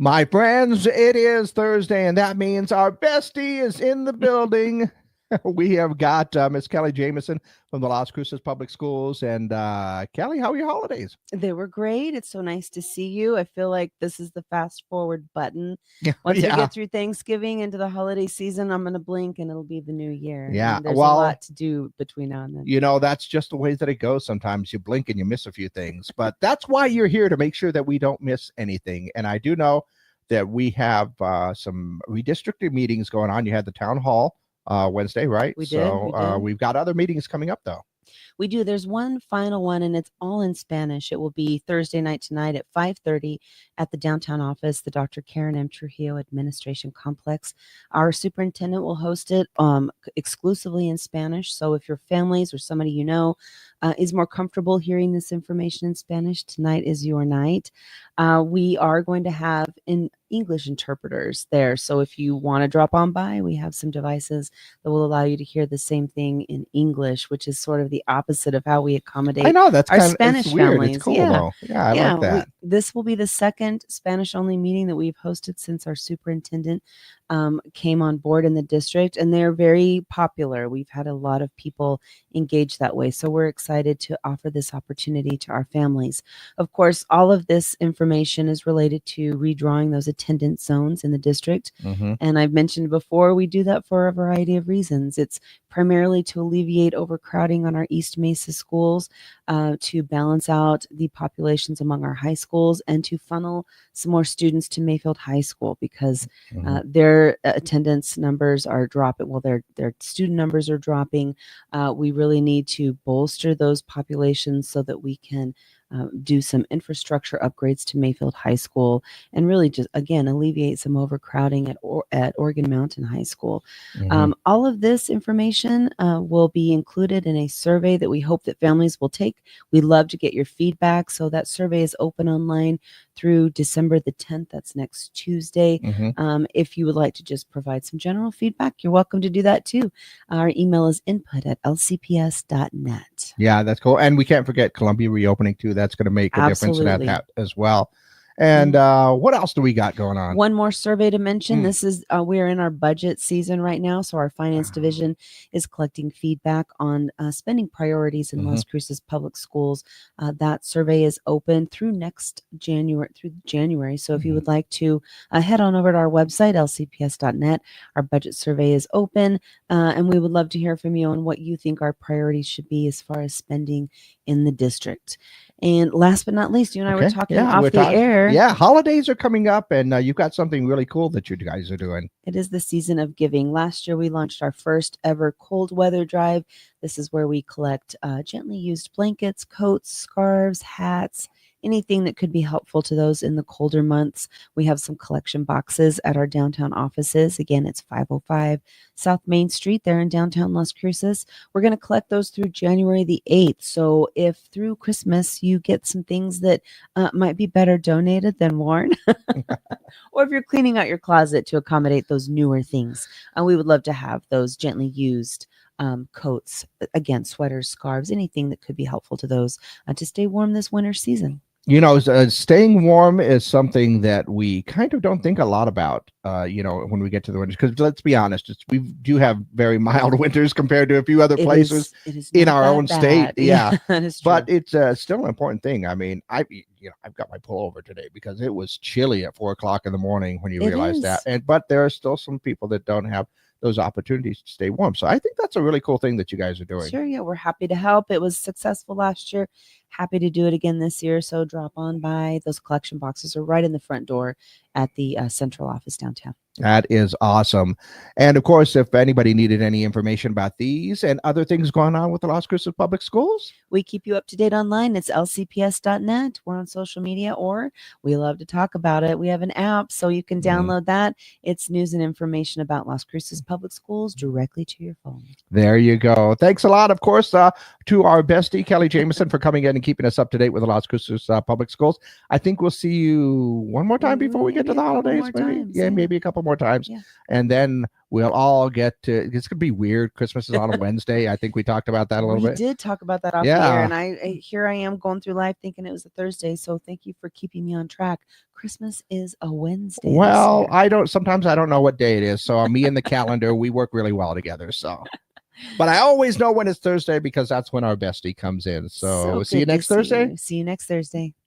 My friends, it is Thursday, and that means our bestie is in the building. We have got Miss Kelly Jameson from the Las Cruces Public Schools. And Kelly, how are your holidays? They were great. It's so nice to see you. I feel like this is the fast forward button. Yeah, Once we yeah, get through Thanksgiving into the holiday season, I'm going to blink and it'll be the new year. yeah. And there's a Well, lot to do between now and then. that's just the way that it goes. Sometimes you blink and you miss a few things, but that's why you're here, to make sure that we don't miss anything. And I do know that we have some redistricting meetings going on. You had the town hall Wednesday, right? We did. We've got other meetings coming up, though. We do. There's one final one, and it's all in Spanish. It will be Thursday night tonight at 5:30 at the downtown office, the Dr. Karen M. Trujillo Administration Complex. Our superintendent will host it exclusively in Spanish. So if your families or somebody you know is more comfortable hearing this information in Spanish, tonight is your night. We are going to have English interpreters there. So if you want to drop on by, we have some devices that will allow you to hear the same thing in English, which is sort of the opposite of how we accommodate I know that's our kind of Spanish it's weird. families. It's cool, though. Yeah, I like that. This will be the second Spanish-only meeting that we've hosted since our superintendent came on board in the district, and they're very popular. We've had a lot of people engage that way. So we're excited to offer this opportunity to our families. Of course, all of this information is related to redrawing those attendance zones in the district. Mm-hmm. And I've mentioned before, we do that for a variety of reasons. It's primarily to alleviate overcrowding on our East Mesa schools, to balance out the populations among our high schools, and to funnel some more students to Mayfield High School, because their attendance numbers are dropping. Well, their student numbers are dropping. We really need to bolster those populations so that we can do some infrastructure upgrades to Mayfield High School, and really just, again, alleviate some overcrowding at Oregon Mountain High School. All of this information will be included in a survey that we hope that families will take. We love to get your feedback. So that survey is open online through December the 10th. That's next Tuesday. If you would like to just provide some general feedback, you're welcome to do that too. Our email is input@lcps.net. Yeah, that's cool. And we can't forget Columbia reopening too. That's going to make a difference in that as well. And what else do we got going on? One more survey to mention. This is we're in our budget season right now, so our finance division is collecting feedback on spending priorities in Las Cruces Public Schools. That survey is open through January. So if you would like to head on over to our website, lcps.net, our budget survey is open, and we would love to hear from you on what you think our priorities should be as far as spending in the district. And last but not least, you and I were talking off the air. Yeah, holidays are coming up, and you've got something really cool that you guys are doing. It is the season of giving. Last year, we launched our first ever cold weather drive. This is where we collect gently used blankets, coats, scarves, hats, anything that could be helpful to those in the colder months. We have some collection boxes at our downtown offices. Again, it's 505 South Main Street there in downtown Las Cruces. We're going to collect those through January the 8th. So if through Christmas you get some things that might be better donated than worn, or if you're cleaning out your closet to accommodate those newer things, we would love to have those gently used coats, again, sweaters, scarves, anything that could be helpful to those to stay warm this winter season. Staying warm is something that we kind of don't think a lot about, when we get to the winters, because let's be honest, we do have very mild winters compared to a few other places in our own state. Yeah, but it's still an important thing. I mean, I've got my pullover today because it was chilly at 4:00 in the morning when you realize that. But there are still some people that don't have those opportunities to stay warm. So I think that's a really cool thing that you guys are doing. Sure, yeah, we're happy to help. It was successful last year. Happy to do it again this year. So drop on by. Those collection boxes are right in the front door at the central office downtown. That is awesome. And of course, if anybody needed any information about these and other things going on with the Las Cruces Public Schools, we keep you up to date online. It's lcps.net. We're on social media, or we love to talk about it. We have an app, so you can download that. It's news and information about Las Cruces Public Schools directly to your phone. There you go. Thanks a lot, of course, to our bestie, Kelly Jameson, for coming in and and keeping us up to date with the Las Cruces Public Schools. I think we'll see you one more time before we get to the holidays. Maybe a couple more times. Yeah. And then we'll all get to, it's going to be weird. Christmas is on a Wednesday. I think we talked about that a little bit. We did talk about that off the air. And here I am going through life thinking it was a Thursday. So thank you for keeping me on track. Christmas is a Wednesday. Well, sometimes I don't know what day it is. So me and the calendar, we work really well together. So, but I always know when it's Thursday because that's when our bestie comes in. So see you next Thursday. See you next Thursday.